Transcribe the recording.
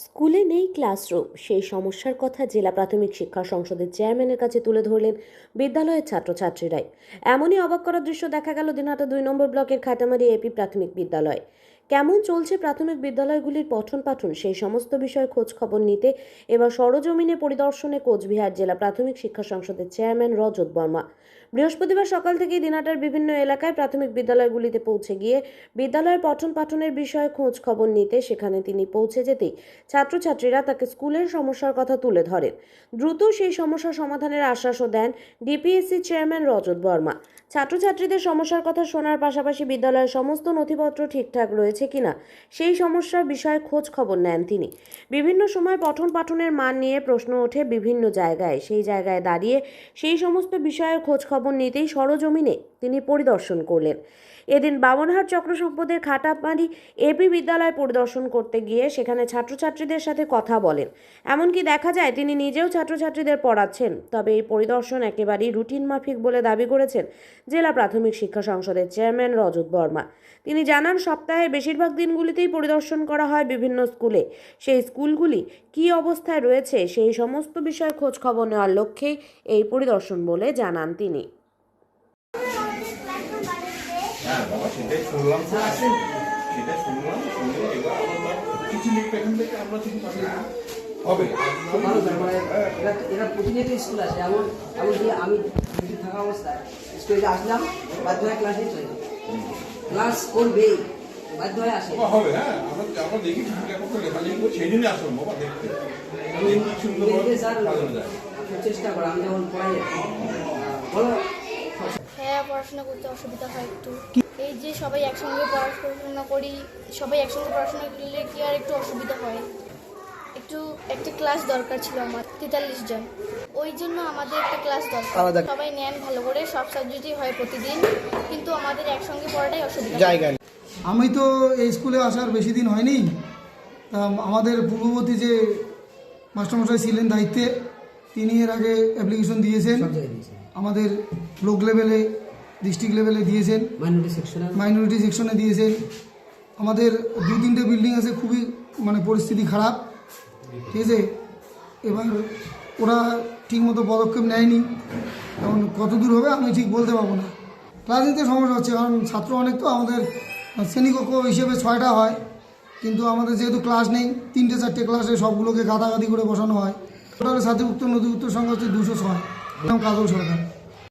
স্কুলে নেই ক্লাসরুম, সেই সমস্যার কথা জেলা প্রাথমিক শিক্ষা সংসদের চেয়ারম্যানের কাছে তুলে ধরলেন বিদ্যালয়ের ছাত্রছাত্রীরাই। এমনই অবাক করার দৃশ্য দেখা গেল দিনহাটা 2 নম্বর ব্লকের খাটামারি এপি প্রাথমিক বিদ্যালয়। কেমন চলছে প্রাথমিক বিদ্যালয়গুলির পঠন পাঠন, সেই সমস্ত বিষয়ে খোঁজ খবর নিতে এবার সরজমিনে পরিদর্শনে কোচবিহার জেলা প্রাথমিক শিক্ষা সংসদের চেয়ারম্যান রজত বর্মা। বৃহস্পতিবার সকাল থেকেই দিনহাটার বিভিন্ন এলাকায় প্রাথমিক বিদ্যালয়গুলিতে পৌঁছে গিয়ে বিদ্যালয়ের পঠন পাঠনের বিষয়ে খোঁজ খবর নিতে সেখানে তিনি পৌঁছে যেতেই ছাত্রছাত্রীরা তাকে স্কুলের সমস্যার কথা তুলে ধরেন। দ্রুত সেই সমস্যা সমাধানের আশ্বাসও দেন ডিপিএসসি চেয়ারম্যান রজত বর্মা। ছাত্রছাত্রীদের সমস্যার কথা শোনার পাশাপাশি বিদ্যালয়ের সমস্ত নথিপত্র ঠিকঠাক রয়েছে কিনা সেই সমস্যার বিষয়ে খোঁজ খবর নেন তিনি। বিভিন্ন সময় পঠন পাঠনের মান নিয়ে প্রশ্ন ওঠে বিভিন্ন জায়গায়, সেই জায়গায় দাঁড়িয়ে সেই সমস্ত বিষয়ের খোঁজ খবর নিতেই সরজমিনে তিনি পরিদর্শন করলেন। এদিন বামনহাট চক্র সম্পদের খাটামারি এপি বিদ্যালয় পরিদর্শন করতে গিয়ে সেখানে ছাত্রছাত্রীদের সাথে কথা বলেন। এমনকি দেখা যায় তিনি নিজেও ছাত্রছাত্রীদের পড়াচ্ছেন। তবে এই পরিদর্শন একেবারেই রুটিন মাফিক বলে দাবি করেছেন জেলা প্রাথমিক শিক্ষা সংসদের চেয়ারম্যান রজত বর্মা। তিনি জানান, সপ্তাহের বেশিরভাগ দিনগুলিতেই পরিদর্শন করা হয় বিভিন্ন স্কুলে। সেই স্কুলগুলি কী অবস্থায় রয়েছে সেই সমস্ত বিষয়ে খোঁজ খবর নেওয়ার লক্ষ্যেই এই পরিদর্শন বলে জানান তিনি। হ্যাঁ বাবা, সেটাই শুনলাম তো, সেটা শুনলাম, শুনে এবার আমরা কিছু লিখবে এখান থেকে, আমরা কিছু হবে এরা প্রতিনিয়ত স্কুল আসে। এমনকি আমি ডিউটি থাকা অবস্থায় স্কুলে আসলাম, বাধ্য হয়ে ক্লাসে চলে যাই। ক্লাস করবেই, বাধ্য হয়ে আসে। হবে। হ্যাঁ, আমরা দেখি এখন তো লেখালেখি করে সেই জন্যই আসলাম বাবা, দেখতে চেষ্টা করা। আমি যখন পড়াই বলো, হ্যাঁ, পড়াশোনা করতে অসুবিধা হয় একটু। এই যে সবাই একসঙ্গে পড়াশোনা করি, সবাই একসঙ্গে পড়াশোনা করলে কি আর একটু অসুবিধা হয়। একটা ক্লাস দরকার ছিল আমার 43 জন, ওই জন্য আমাদের একটা ক্লাস দরকার। সবাই নেন ভালো করে, সব সাবজেক্টই হয় প্রতিদিন, কিন্তু আমাদের একসঙ্গে পড়াটাই অসুবিধা। আমি তো এই স্কুলে আসার বেশি দিন হয়নি। তা আমাদের পূর্ববর্তী যে মাস্টারমশাই ছিলেন দায়িত্বে, তিনি এর আগে অ্যাপ্লিকেশন দিয়েছেন, আমাদের ব্লক লেভেলে, ডিস্ট্রিক্ট লেভেলে দিয়েছেন, মাইনরিটি সেকশনে দিয়েছেন। আমাদের 2-3টে বিল্ডিং আছে, খুবই পরিস্থিতি খারাপ, ঠিক আছে। এবার ওরা ঠিকমতো পদক্ষেপ নেয়নি। এখন কত দূর হবে আমি ঠিক বলতে পারবো না। ক্লাস নিতে সমস্যা হচ্ছে, কারণ ছাত্র অনেক, তো আমাদের শ্রেণীকক্ষ হিসেবে 6টা হয়, কিন্তু আমাদের যেহেতু ক্লাস নেই, 3-4টে ক্লাসে সবগুলোকে গাদাগাদি করে বসানো হয়। টোটাল সাথীভুক্ত নথিভুক্ত সংখ্যা হচ্ছে 206। কাজল সরকার।